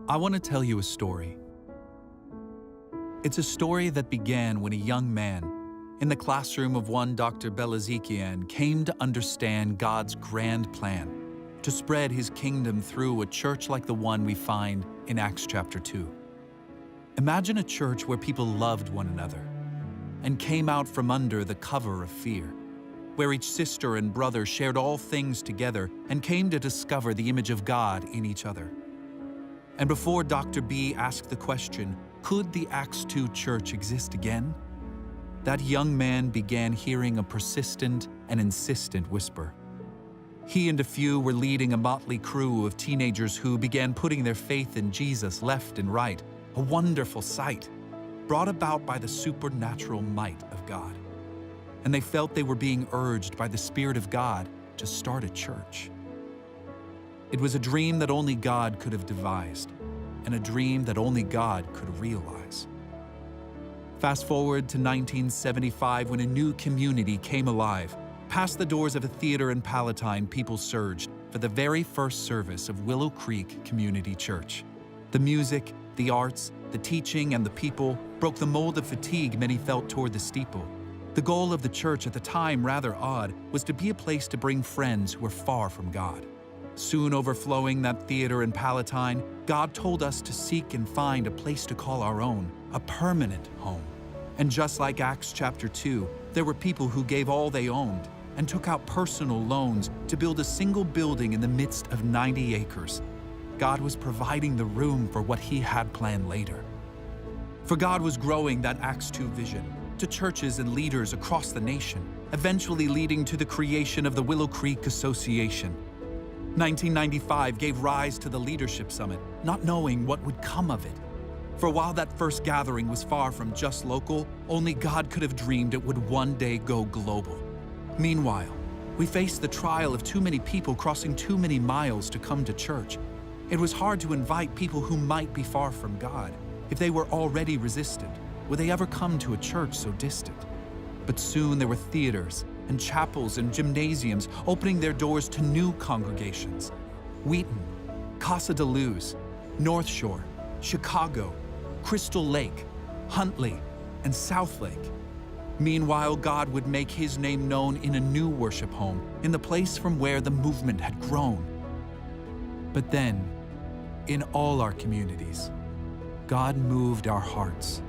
I want to tell you a story. It's a story that began when a young man in the classroom of one Dr. Belazikian came to understand God's grand plan to spread his kingdom through a church like the one we find in Acts chapter 2. Imagine a church where people loved one another and came out from under the cover of fear, where each sister and brother shared all things together and came to discover the image of God in each other. And before Dr. B asked the question, could the Acts 2 church exist again? That young man began hearing a persistent and insistent whisper. He and a few were leading a motley crew of teenagers who began putting their faith in Jesus left and right, a wonderful sight, brought about by the supernatural might of God. And they felt they were being urged by the Spirit of God to start a church. It was a dream that only God could have devised, and a dream that only God could realize. Fast forward to 1975 when a new community came alive. Past the doors of a theater in Palatine, people surged for the very first service of Willow Creek Community Church. The music, the arts, the teaching, and the people broke the mold of fatigue many felt toward the steeple. The goal of the church at the time, rather odd, was to be a place to bring friends who were far from God. Soon overflowing that theater in Palatine, God told us to seek and find a place to call our own, a permanent home. And just like Acts chapter 2, there were people who gave all they owned and took out personal loans to build a single building in the midst of 90 acres. God was providing the room for what He had planned later. For God was growing that Acts 2 vision to churches and leaders across the nation, eventually leading to the creation of the Willow Creek Association. 1995 gave rise to the Leadership Summit, not knowing what would come of it. For while that first gathering was far from just local, only God could have dreamed it would one day go global. Meanwhile, we faced the trial of too many people crossing too many miles to come to church. It was hard to invite people who might be far from God. If they were already resistant, would they ever come to a church so distant? But soon there were theaters and chapels and gymnasiums opening their doors to new congregations. Wheaton, Casa de Luz, North Shore, Chicago, Crystal Lake, Huntley, and South Lake. Meanwhile, God would make His name known in a new worship home, in the place from where the movement had grown. But then, in all our communities, God moved our hearts.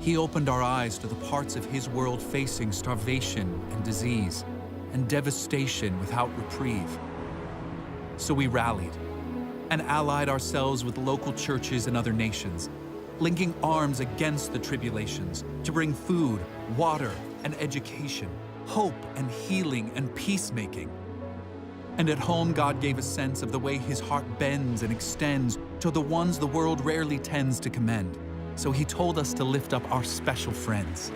He opened our eyes to the parts of His world facing starvation and disease and devastation without reprieve. So we rallied and allied ourselves with local churches and other nations, linking arms against the tribulations to bring food, water, and education, hope and healing and peacemaking. And at home, God gave a sense of the way His heart bends and extends to the ones the world rarely tends to commend. So He told us to lift up our special friends.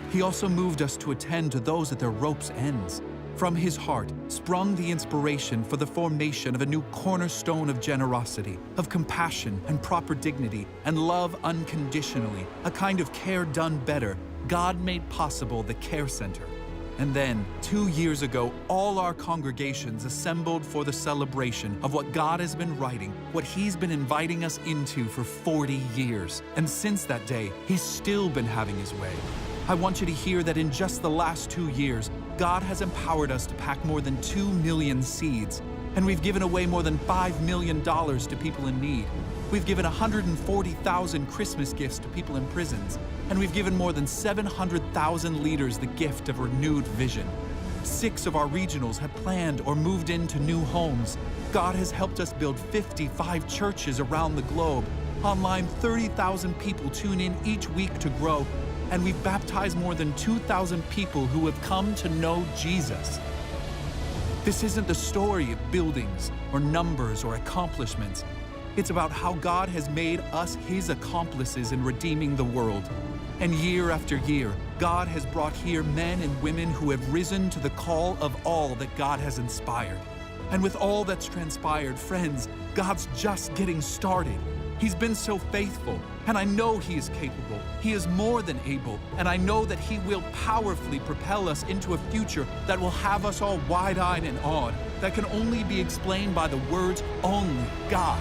He also moved us to attend to those at their rope's ends. From His heart sprung the inspiration for the formation of a new cornerstone of generosity, of compassion and proper dignity, and love unconditionally, a kind of care done better. God made possible the Care Center. And then, 2 years ago, all our congregations assembled for the celebration of what God has been writing, what He's been inviting us into for 40 years. And since that day, He's still been having His way. I want you to hear that in just the last 2 years, God has empowered us to pack more than 2 million seeds, and we've given away more than $5 million to people in need. We've given 140,000 Christmas gifts to people in prisons, and we've given more than 700,000 leaders the gift of renewed vision. 6 of our regionals have planned or moved into new homes. God has helped us build 55 churches around the globe. Online, 30,000 people tune in each week to grow, and we've baptized more than 2,000 people who have come to know Jesus. This isn't the story of buildings or numbers or accomplishments. It's about how God has made us His accomplices in redeeming the world. And year after year, God has brought here men and women who have risen to the call of all that God has inspired. And with all that's transpired, friends, God's just getting started. He's been so faithful, and I know He is capable. He is more than able, and I know that He will powerfully propel us into a future that will have us all wide-eyed and awed, that can only be explained by the words, only God.